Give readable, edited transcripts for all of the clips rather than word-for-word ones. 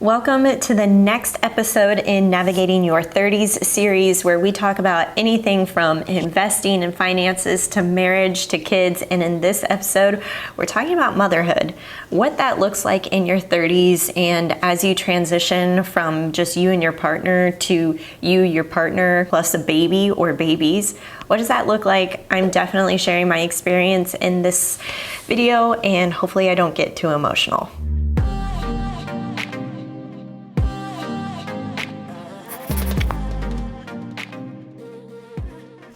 Welcome to the next episode in Navigating Your 30s series, where we talk about anything from investing and finances to marriage to kids. And in this episode, we're talking about motherhood, what that looks like in your 30s, and as you transition from just you and your partner to you, your partner, plus a baby or babies. What does that look like? I'm definitely sharing my experience in this video, and hopefully I don't get too emotional.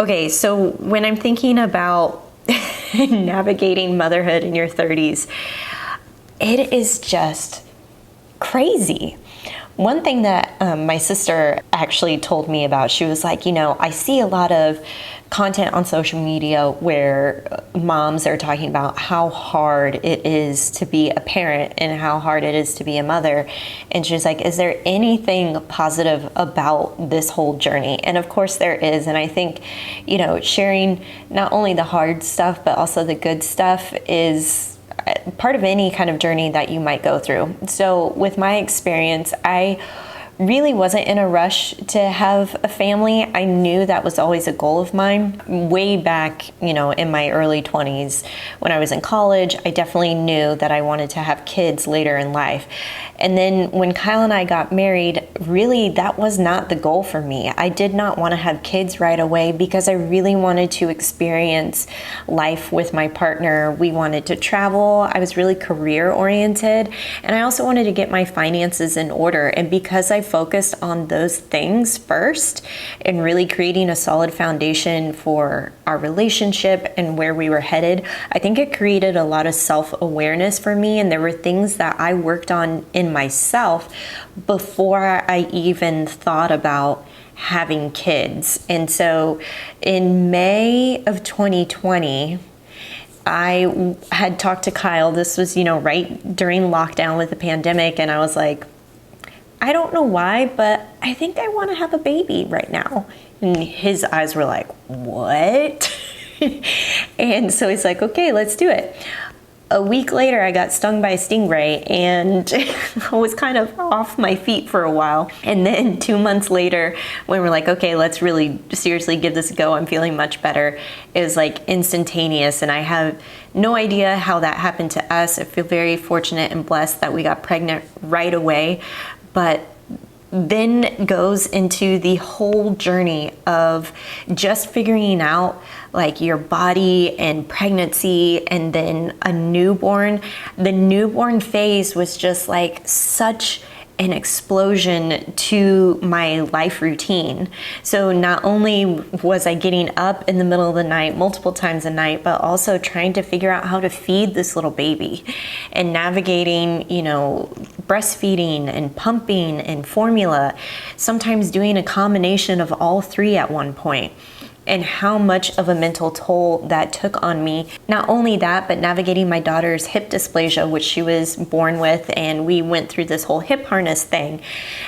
Okay, so when I'm thinking about navigating motherhood in your 30s, it is just crazy. One thing that my sister actually told me about, she was like, I see a lot of content on social media where moms are talking about how hard it is to be a parent and how hard it is to be a mother. And she was like, is there anything positive about this whole journey? And of course there is. And I think, sharing not only the hard stuff, but also the good stuff is part of any kind of journey that you might go through. So with my experience, I really wasn't in a rush to have a family. I knew that was always a goal of mine. Way back, in my early 20s, when I was in college, I definitely knew that I wanted to have kids later in life. And then when Kyle and I got married, really that was not the goal for me. I did not want to have kids right away because I really wanted to experience life with my partner. We wanted to travel. I was really career oriented, and I also wanted to get my finances in order. And because I focused on those things first and really creating a solid foundation for our relationship and where we were headed, I think it created a lot of self-awareness for me. And there were things that I worked on in myself before I even thought about having kids. And so in May of 2020, I had talked to Kyle. This was, right during lockdown with the pandemic. And I was like, I don't know why, but I think I want to have a baby right now. And his eyes were like, what? And so he's like, okay, let's do it. A week later, I got stung by a stingray and I was kind of off my feet for a while. And then 2 months later, when we're like, okay, let's really seriously give this a go, I'm feeling much better, it was like instantaneous. And I have no idea how that happened to us. I feel very fortunate and blessed that we got pregnant right away. But then goes into the whole journey of just figuring out like your body and pregnancy and then a newborn. The newborn phase was just like such an explosion to my life routine. So not only was I getting up in the middle of the night multiple times a night, but also trying to figure out how to feed this little baby and navigating, breastfeeding and pumping and formula, sometimes doing a combination of all three at one point. And how much of a mental toll that took on me. Not only that, but navigating my daughter's hip dysplasia, which she was born with, and we went through this whole hip harness thing.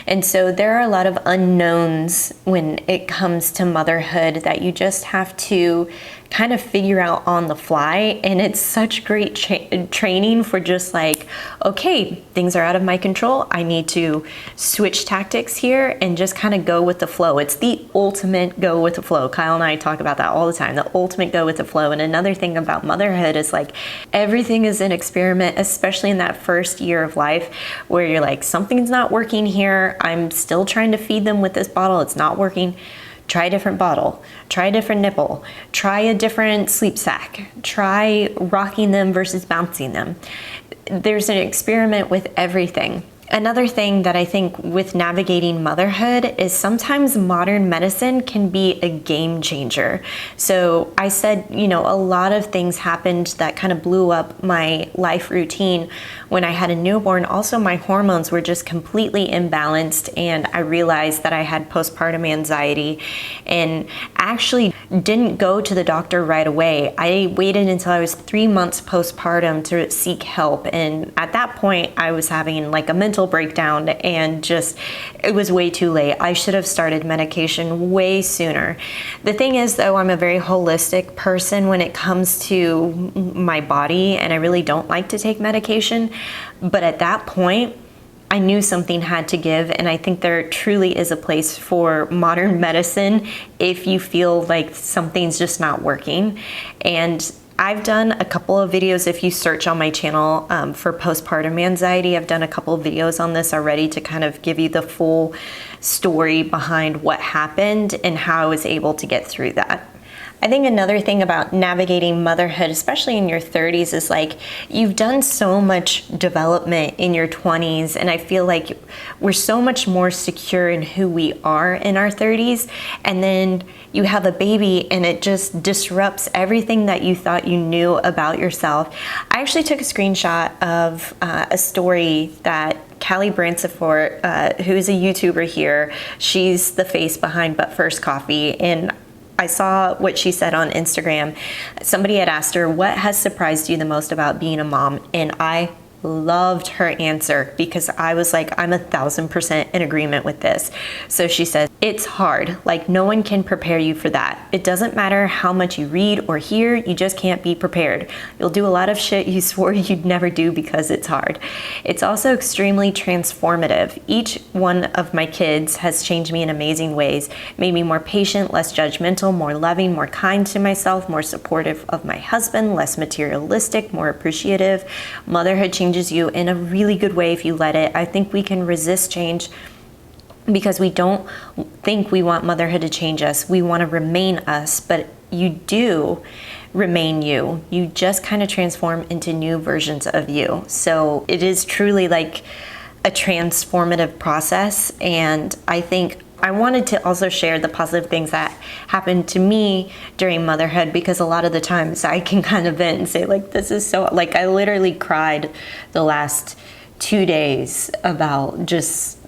And so there are a lot of unknowns when it comes to motherhood that you just have to kind of figure out on the fly. And it's such great training for just like, okay, things are out of my control. I need to switch tactics here and just kind of go with the flow. It's the ultimate go with the flow. Kyle and I talk about that all the time, the ultimate go with the flow. And another thing about motherhood is like everything is an experiment, especially in that first year of life where you're like, something's not working here. I'm still trying to feed them with this bottle. It's not working. Try a different bottle, try a different nipple, try a different sleep sack, try rocking them versus bouncing them. There's an experiment with everything. Another thing that I think with navigating motherhood is sometimes modern medicine can be a game changer. So I said, a lot of things happened that kind of blew up my life routine when I had a newborn. Also, my hormones were just completely imbalanced, and I realized that I had postpartum anxiety and actually didn't go to the doctor right away. I waited until I was 3 months postpartum to seek help. And at that point, I was having like a mental breakdown and just, it was way too late. I should have started medication way sooner. The thing is though, I'm a very holistic person when it comes to my body, and I really don't like to take medication. But at that point, I knew something had to give, and I think there truly is a place for modern medicine if you feel like something's just not working. And I've done a couple of videos. If you search on my channel for postpartum anxiety, I've done a couple of videos on this already to kind of give you the full story behind what happened and how I was able to get through that. I think another thing about navigating motherhood, especially in your 30s, is like you've done so much development in your 20s, and I feel like we're so much more secure in who we are in our 30s, and then you have a baby and it just disrupts everything that you thought you knew about yourself. I actually took a screenshot of a story that Callie Bransford, who is a YouTuber here, she's the face behind But First Coffee, and I saw what she said on Instagram. Somebody had asked her, what has surprised you the most about being a mom? And I loved her answer because I was like, I'm 1000% in agreement with this. So she said, it's hard. Like, no one can prepare you for that. It doesn't matter how much you read or hear, you just can't be prepared. You'll do a lot of shit you swore you'd never do because it's hard. It's also extremely transformative. Each one of my kids has changed me in amazing ways, made me more patient, less judgmental, more loving, more kind to myself, more supportive of my husband, less materialistic, more appreciative. Motherhood changes you in a really good way if you let it. I think we can resist change because we don't think we want motherhood to change us. We want to remain us, but you do remain you. You just kind of transform into new versions of you. So it is truly like a transformative process, and I think I wanted to also share the positive things that happened to me during motherhood, because a lot of the times I can kind of vent and say, like, this is so, like, I literally cried the last 2 days about just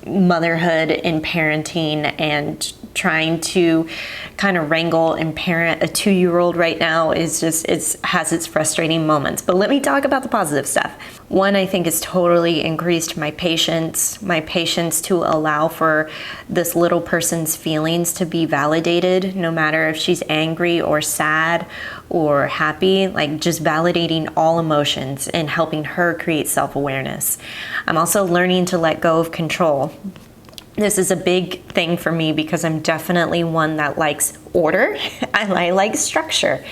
motherhood and parenting and trying to kind of wrangle and parent a 2-year-old right now is just, has its frustrating moments. But let me talk about the positive stuff. One, I think, has totally increased my patience to allow for this little person's feelings to be validated, no matter if she's angry or sad or happy, like just validating all emotions and helping her create self-awareness. I'm also learning to let go of control. This is a big thing for me because I'm definitely one that likes order. I like structure.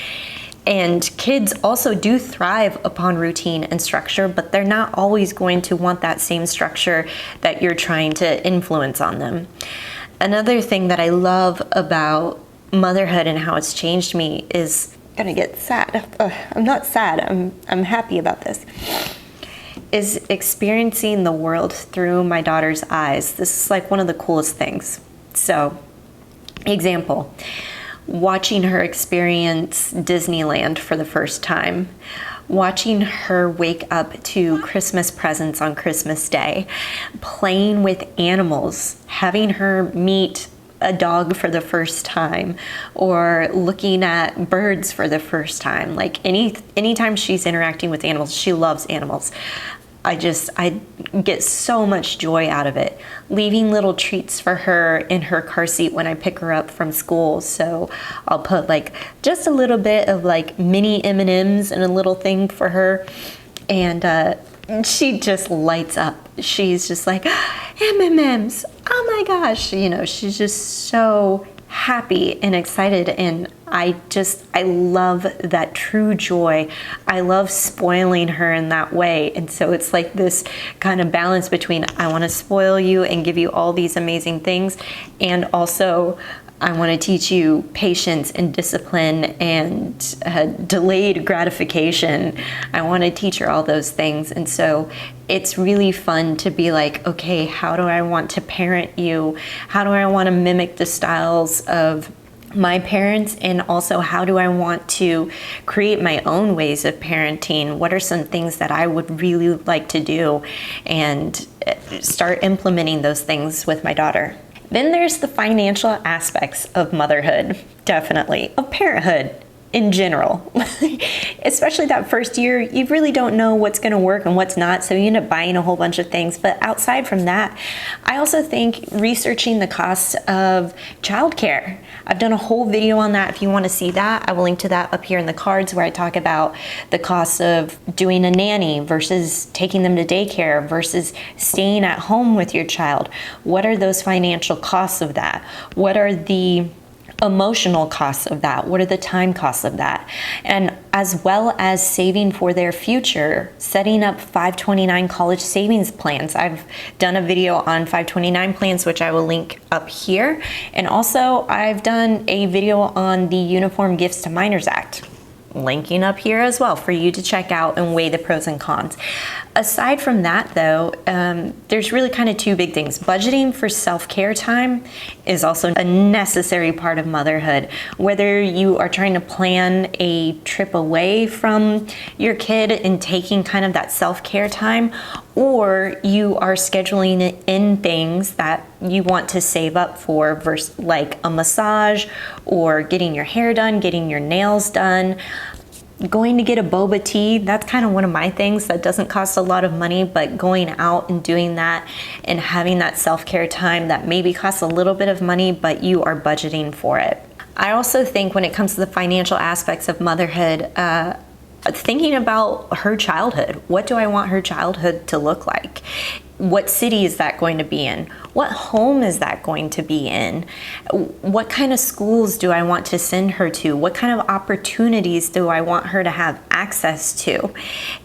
And kids also do thrive upon routine and structure, but they're not always going to want that same structure that you're trying to influence on them. Another thing that I love about motherhood and how it's changed me is, I'm gonna get sad. I'm not sad, I'm happy about this. Is experiencing the world through my daughter's eyes. This is like one of the coolest things. So, example, watching her experience Disneyland for the first time, watching her wake up to Christmas presents on Christmas Day, playing with animals, having her meet a dog for the first time, or looking at birds for the first time. Like anytime she's interacting with animals, she loves animals. I get so much joy out of it. Leaving little treats for her in her car seat when I pick her up from school. So I'll put like just a little bit of like mini M&Ms and a little thing for her. And she just lights up. She's just like, M&Ms, oh my gosh. You know, she's just so happy and excited, and I love that true joy. I love spoiling her in that way. And so it's like this kind of balance between, I want to spoil you and give you all these amazing things, and also I want to teach you patience and discipline and delayed gratification. I want to teach her all those things. And so it's really fun to be like, okay, how do I want to parent you? How do I want to mimic the styles of my parents? And also, how do I want to create my own ways of parenting? What are some things that I would really like to do? And start implementing those things with my daughter. Then there's the financial aspects of motherhood, definitely, of parenthood. in general. Especially that first year, you really don't know what's going to work and what's not, so you end up buying a whole bunch of things. But outside from that, I also think researching the costs of childcare. I've done a whole video on that. If you want to see that, I will link to that up here in the cards, where I talk about the costs of doing a nanny versus taking them to daycare versus staying at home with your child. What are those financial costs of that? What are the emotional costs of that? What are the time costs of that? And as well as saving for their future, setting up 529 college savings plans. I've done a video on 529 plans, which I will link up here. And also I've done a video on the Uniform Gifts to Minors Act, linking up here as well for you to check out and weigh the pros and cons. Aside from that though, there's really kind of two big things. Budgeting for self-care time is also a necessary part of motherhood. Whether you are trying to plan a trip away from your kid and taking kind of that self-care time, or you are scheduling in things that you want to save up for, versus like a massage or getting your hair done, getting your nails done. Going to get a boba tea, that's kind of one of my things that doesn't cost a lot of money, but going out and doing that and having that self-care time that maybe costs a little bit of money, but you are budgeting for it. I also think when it comes to the financial aspects of motherhood, thinking about her childhood. What do I want her childhood to look like? What city is that going to be in? What home is that going to be in? What kind of schools do I want to send her to? What kind of opportunities do I want her to have access to?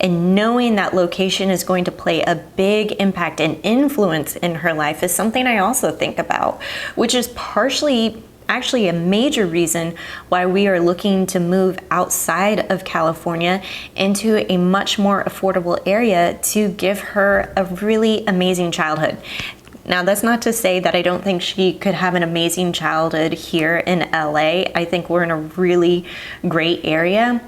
And knowing that location is going to play a big impact and influence in her life is something I also think about, which is partially actually a major reason why we are looking to move outside of California into a much more affordable area to give her a really amazing childhood. Now, that's not to say that I don't think she could have an amazing childhood here in LA. I think we're in a really great area.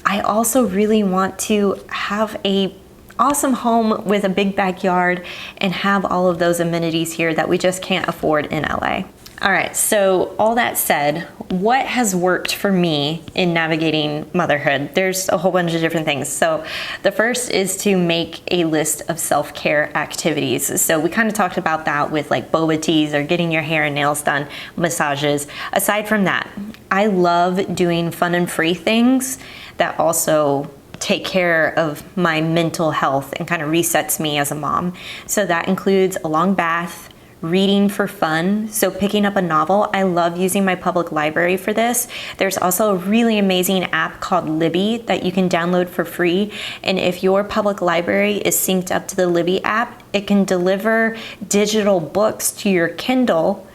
I also really want to have a awesome home with a big backyard and have all of those amenities here that we just can't afford in LA. All right, so all that said, what has worked for me in navigating motherhood? There's a whole bunch of different things. So the first is to make a list of self-care activities. So we kind of talked about that with like boba teas or getting your hair and nails done, massages. Aside from that, I love doing fun and free things that also take care of my mental health and kind of resets me as a mom. So that includes a long bath, reading for fun, so picking up a novel. I love using my public library for this. There's also a really amazing app called Libby that you can download for free, and if your public library is synced up to the Libby app, it can deliver digital books to your Kindle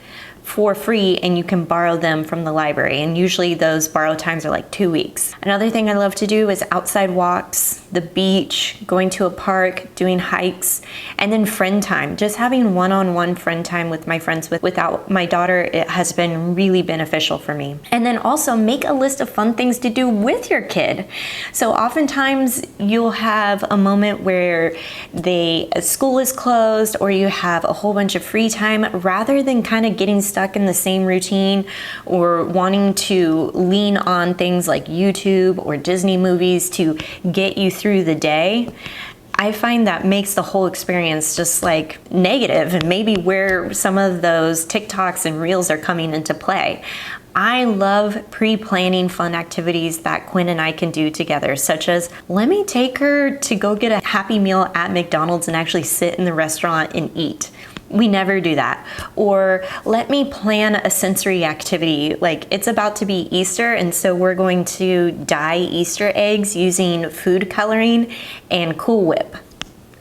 for free, and you can borrow them from the library, and usually those borrow times are like 2 weeks. Another thing I love to do is outside walks, the beach, going to a park, doing hikes, and then friend time. Just having one-on-one friend time with my friends without my daughter, it has been really beneficial for me. And then also make a list of fun things to do with your kid. So oftentimes you'll have a moment where school is closed, or you have a whole bunch of free time, rather than kind of getting stuck in the same routine or wanting to lean on things like YouTube or Disney movies to get you through the day. I find that makes the whole experience just like negative, and maybe where some of those TikToks and Reels are coming into play. I love pre-planning fun activities that Quinn and I can do together, such as let me take her to go get a Happy Meal at McDonald's and actually sit in the restaurant and eat. We never do that. Or let me plan a sensory activity. Like it's about to be Easter, and so we're going to dye Easter eggs using food coloring and Cool Whip.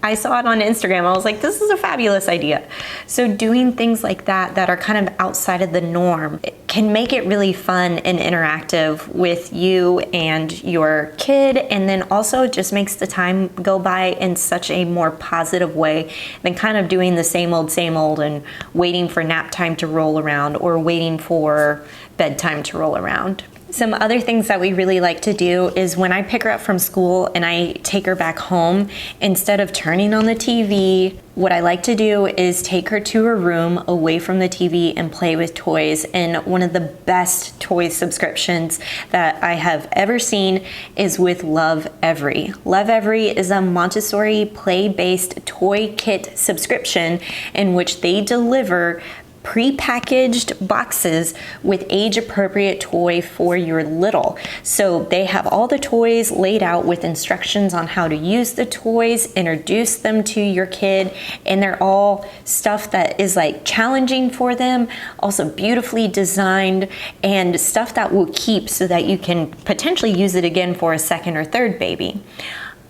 I saw it on Instagram. I was like, this is a fabulous idea. So doing things like that that are kind of outside of the norm can make it really fun and interactive with you and your kid, and then also just makes the time go by in such a more positive way than kind of doing the same old and waiting for nap time to roll around or waiting for bedtime to roll around. Some other things that we really like to do is when I pick her up from school and I take her back home, instead of turning on the TV, what I like to do is take her to her room away from the TV and play with toys. And one of the best toy subscriptions that I have ever seen is with Love Every. Love Every is a Montessori play-based toy kit subscription in which they deliver pre-packaged boxes with age-appropriate toy for your little. So they have all the toys laid out with instructions on how to use the toys, introduce them to your kid, and they're all stuff that is like challenging for them, also beautifully designed, and stuff that will keep so that you can potentially use it again for a second or third baby.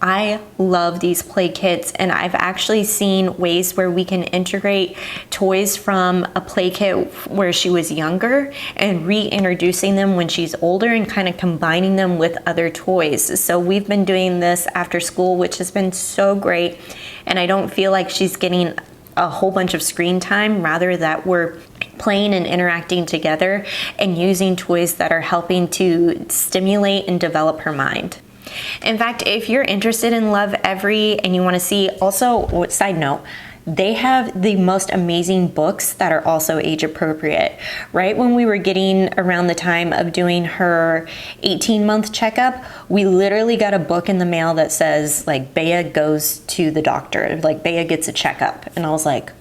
I love these play kits, and I've actually seen ways where we can integrate toys from a play kit where she was younger and reintroducing them when she's older and kind of combining them with other toys. So we've been doing this after school, which has been so great, and I don't feel like she's getting a whole bunch of screen time, rather that we're playing and interacting together and using toys that are helping to stimulate and develop her mind. In fact, if you're interested in Love Every and you want to see, also, side note, they have the most amazing books that are also age appropriate. Right when we were getting around the time of doing her 18-month checkup, we literally got a book in the mail that says like Bea goes to the doctor, like Bea gets a checkup. And I was like,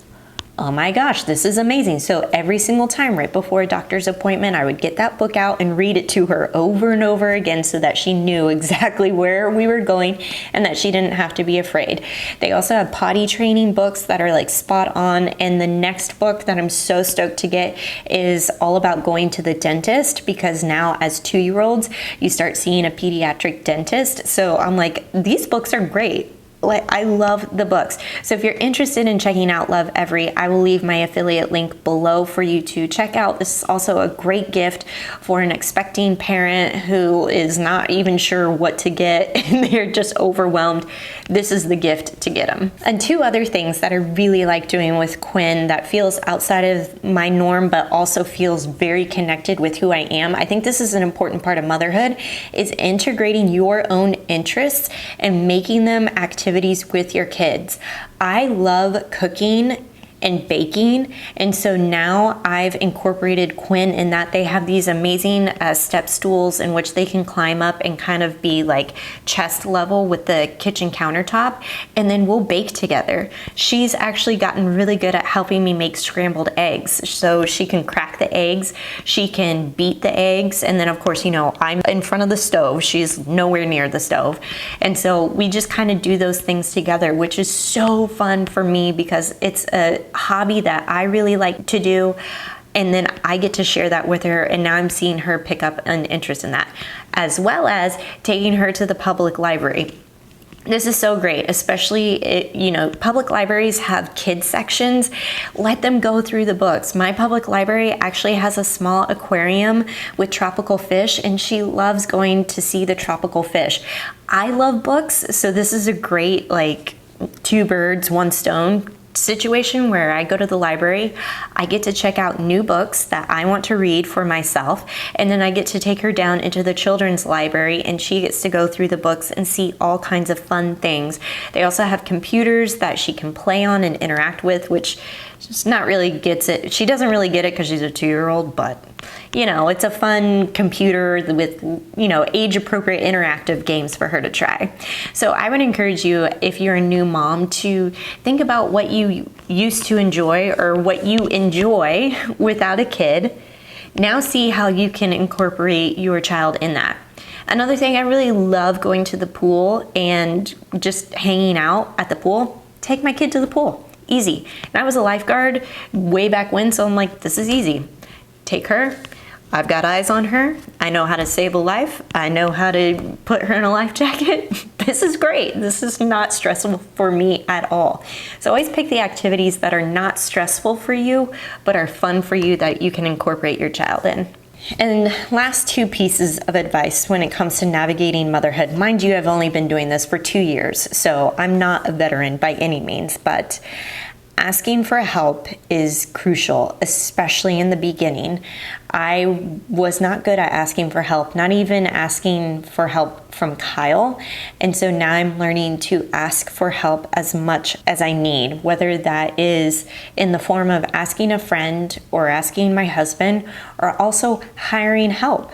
oh my gosh, this is amazing. So every single time right before a doctor's appointment, I would get that book out and read it to her over and over again so that she knew exactly where we were going and that she didn't have to be afraid. They also have potty training books that are like spot on. And the next book that I'm so stoked to get is all about going to the dentist, because now as 2-year-olds, you start seeing a pediatric dentist. So I'm like, these books are great. Like, I love the books. So if you're interested in checking out Love Every, I will leave my affiliate link below for you to check out. This is also a great gift for an expecting parent who is not even sure what to get and they're just overwhelmed. This is the gift to get them. And 2 other things that I really like doing with Quinn that feels outside of my norm but also feels very connected with who I am. I think this is an important part of motherhood, is integrating your own interests and making them activities with your kids. I love cooking and baking, and so now I've incorporated Quinn in that. They have these amazing step stools in which they can climb up and kind of be like chest level with the kitchen countertop, and then we'll bake together. She's actually gotten really good at helping me make scrambled eggs, so she can crack the eggs, she can beat the eggs, and then of course, you know, I'm in front of the stove, she's nowhere near the stove, and so we just kind of do those things together, which is so fun for me because it's a hobby that I really like to do, and then I get to share that with her, and now I'm seeing her pick up an interest in that, as well as taking her to the public library. This is so great, especially, you know, public libraries have kids sections. Let them go through the books. My public library actually has a small aquarium with tropical fish, and she loves going to see the tropical fish. I love books, so this is a great, like, 2 birds, 1 stone situation where I go to the library, I get to check out new books that I want to read for myself, and then I get to take her down into the children's library and she gets to go through the books and see all kinds of fun things. They also have computers that she can play on and interact with, which just not really gets it. She doesn't really get it because she's a 2-year-old, but you know, it's a fun computer with, you know, age-appropriate interactive games for her to try. So I would encourage you, if you're a new mom, to think about what you used to enjoy or what you enjoy without a kid. Now see how you can incorporate your child in that. Another thing, I really love going to the pool and just hanging out at the pool. Take my kid to the pool. Easy. And I was a lifeguard way back when, so I'm like, this is easy. Take her. I've got eyes on her. I know how to save a life. I know how to put her in a life jacket. This is great. This is not stressful for me at all. So always pick the activities that are not stressful for you, but are fun for you that you can incorporate your child in. And last 2 pieces of advice when it comes to navigating motherhood. Mind you, I've only been doing this for 2 years, so I'm not a veteran by any means, but asking for help is crucial, especially in the beginning. I was not good at asking for help, not even asking for help from Kyle. And so now I'm learning to ask for help as much as I need, whether that is in the form of asking a friend or asking my husband, or also hiring help.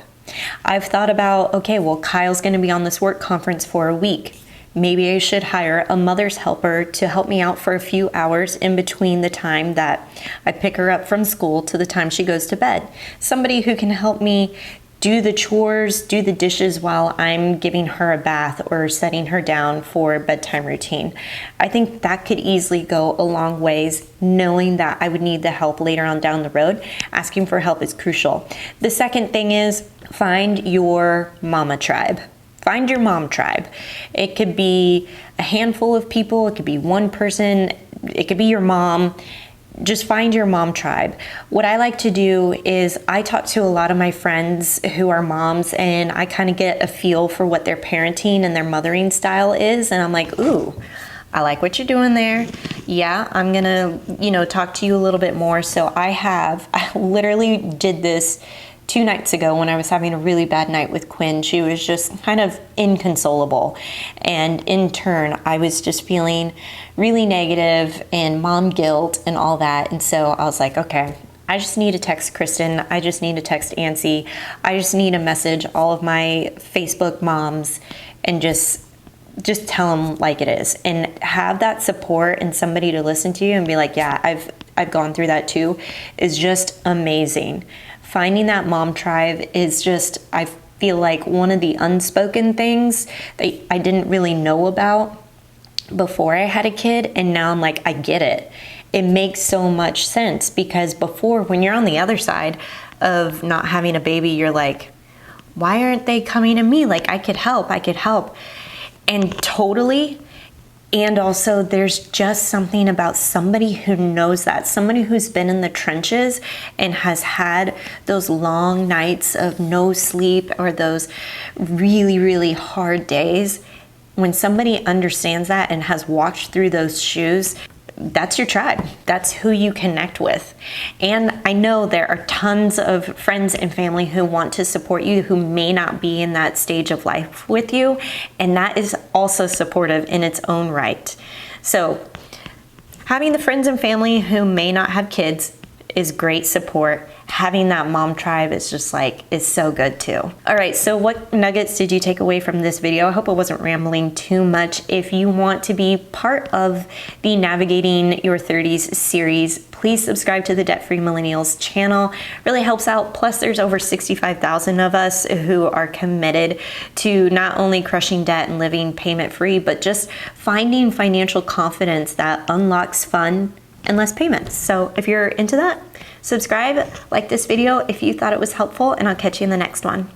I've thought about, okay, well, Kyle's going to be on this work conference for a week. Maybe I should hire a mother's helper to help me out for a few hours in between the time that I pick her up from school to the time she goes to bed. Somebody who can help me do the chores, do the dishes while I'm giving her a bath or setting her down for a bedtime routine. I think that could easily go a long ways, knowing that I would need the help later on down the road. Asking for help is crucial. The second thing is find your mama tribe. Find your mom tribe. It could be a handful of people. It could be one person. It could be your mom. Just find your mom tribe. What I like to do is I talk to a lot of my friends who are moms, and I kind of get a feel for what their parenting and their mothering style is. And I'm like, ooh, I like what you're doing there. Yeah, I'm gonna, talk to you a little bit more. So I literally did this 2 nights ago when I was having a really bad night with Quinn. She was just kind of inconsolable. And in turn, I was just feeling really negative and mom guilt and all that. And so I was like, okay, I just need to text Kristen. I just need to text Ancy. I just need to message all of my Facebook moms and just tell them like it is, and have that support and somebody to listen to you and be like, yeah, I've gone through that too, is just amazing. Finding that mom tribe is just, I feel like, one of the unspoken things that I didn't really know about before I had a kid, and now I'm like, I get it. It makes so much sense, because before, when you're on the other side of not having a baby, you're like, why aren't they coming to me? Like, I could help. And totally. And also, there's just something about somebody who knows that, somebody who's been in the trenches and has had those long nights of no sleep or those really, really hard days. When somebody understands that and has walked through those shoes, that's your tribe. That's who you connect with. And I know there are tons of friends and family who want to support you, who may not be in that stage of life with you. And that is also supportive in its own right. So having the friends and family who may not have kids is great support. Having that mom tribe is just is so good too. All right, so what nuggets did you take away from this video? I hope it wasn't rambling too much. If you want to be part of the Navigating Your 30s series, please subscribe to the Debt-Free Millennials channel. Really helps out. Plus, there's over 65,000 of us who are committed to not only crushing debt and living payment-free, but just finding financial confidence that unlocks fun and less payments. So if you're into that, subscribe, like this video if you thought it was helpful, and I'll catch you in the next one.